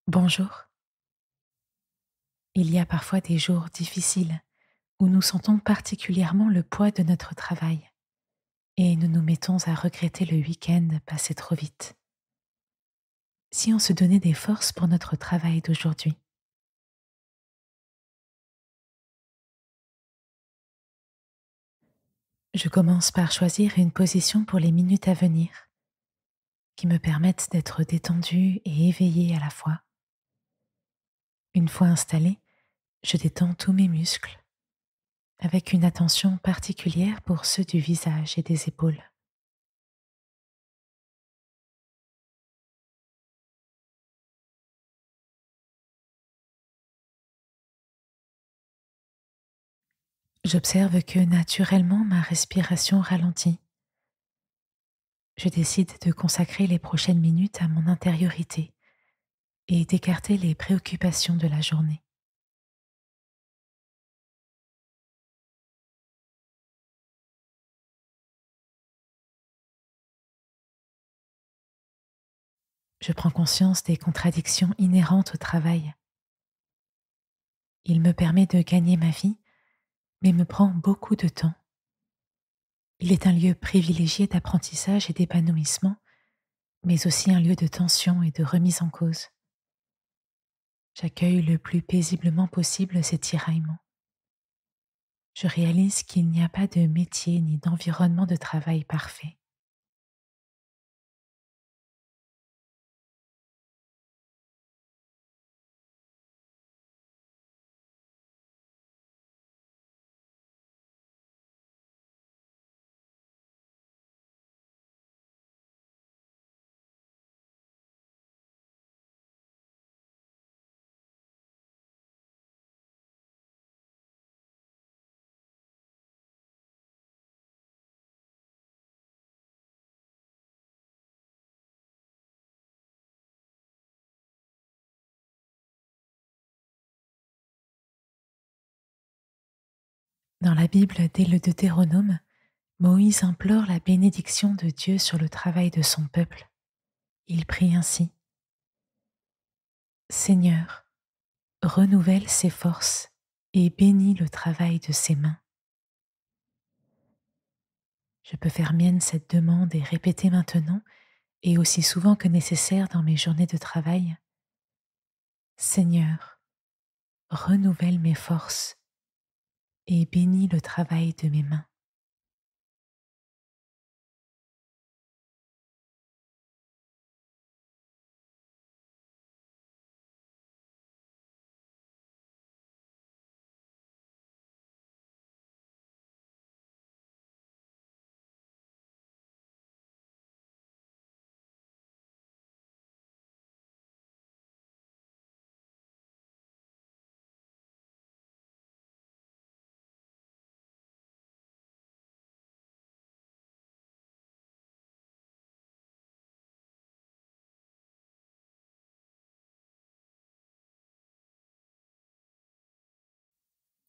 Bonjour. Il y a parfois des jours difficiles où nous sentons particulièrement le poids de notre travail et nous nous mettons à regretter le week-end passé trop vite. Si on se donnait des forces pour notre travail d'aujourd'hui, je commence par choisir une position pour les minutes à venir qui me permettent d'être détendue et éveillée à la fois. Une fois installée, je détends tous mes muscles avec une attention particulière pour ceux du visage et des épaules. J'observe que naturellement ma respiration ralentit. Je décide de consacrer les prochaines minutes à mon intériorité et d'écarter les préoccupations de la journée. Je prends conscience des contradictions inhérentes au travail. Il me permet de gagner ma vie, mais me prend beaucoup de temps. Il est un lieu privilégié d'apprentissage et d'épanouissement, mais aussi un lieu de tension et de remise en cause. J'accueille le plus paisiblement possible ces tiraillements. Je réalise qu'il n'y a pas de métier ni d'environnement de travail parfait. Dans la Bible, dès le Deutéronome, Moïse implore la bénédiction de Dieu sur le travail de son peuple. Il prie ainsi: Seigneur, renouvelle ses forces et bénis le travail de ses mains. Je peux faire mienne cette demande et répéter maintenant et aussi souvent que nécessaire dans mes journées de travail: Seigneur, renouvelle mes forces et bénis le travail de mes mains.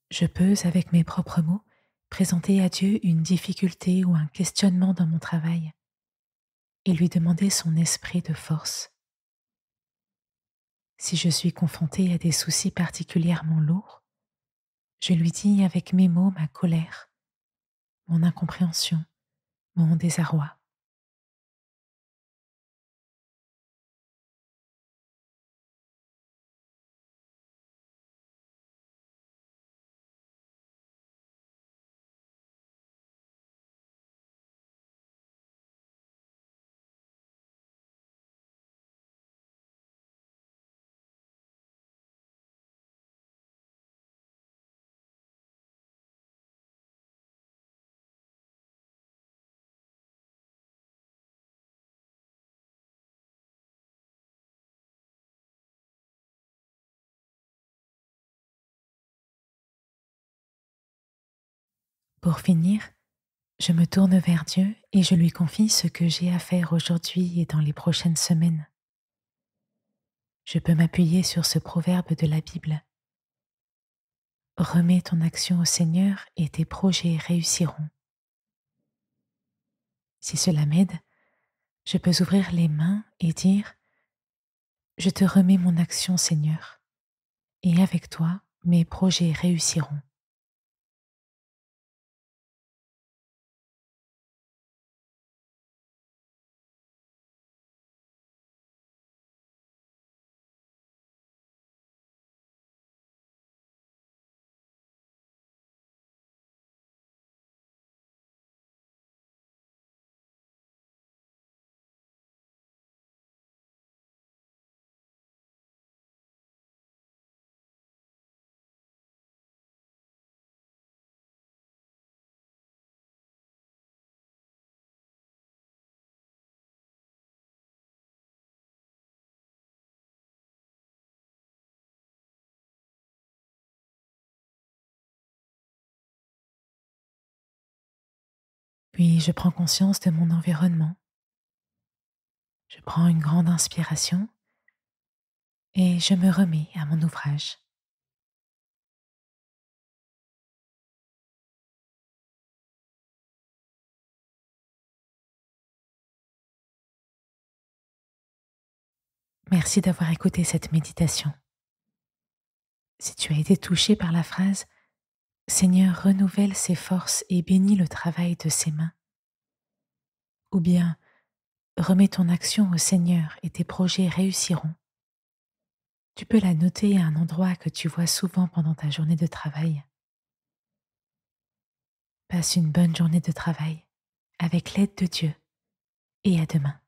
Je peux, avec mes propres mots, présenter à Dieu une difficulté ou un questionnement dans mon travail et lui demander son esprit de force. Si je suis confrontée à des soucis particulièrement lourds, je lui dis avec mes mots ma colère, mon incompréhension, mon désarroi. Pour finir, je me tourne vers Dieu et je lui confie ce que j'ai à faire aujourd'hui et dans les prochaines semaines. Je peux m'appuyer sur ce proverbe de la Bible: Remets ton action au Seigneur et tes projets réussiront. Si cela m'aide, je peux ouvrir les mains et dire: Je te remets mon action, Seigneur, et avec toi, mes projets réussiront. Puis je prends conscience de mon environnement, je prends une grande inspiration et je me remets à mon ouvrage. Merci d'avoir écouté cette méditation. Si tu as été touché par la phrase Seigneur, renouvelle ses forces et bénis le travail de ses mains, ou bien remets ton action au Seigneur et tes projets réussiront, tu peux la noter à un endroit que tu vois souvent pendant ta journée de travail. Passe une bonne journée de travail avec l'aide de Dieu et à demain.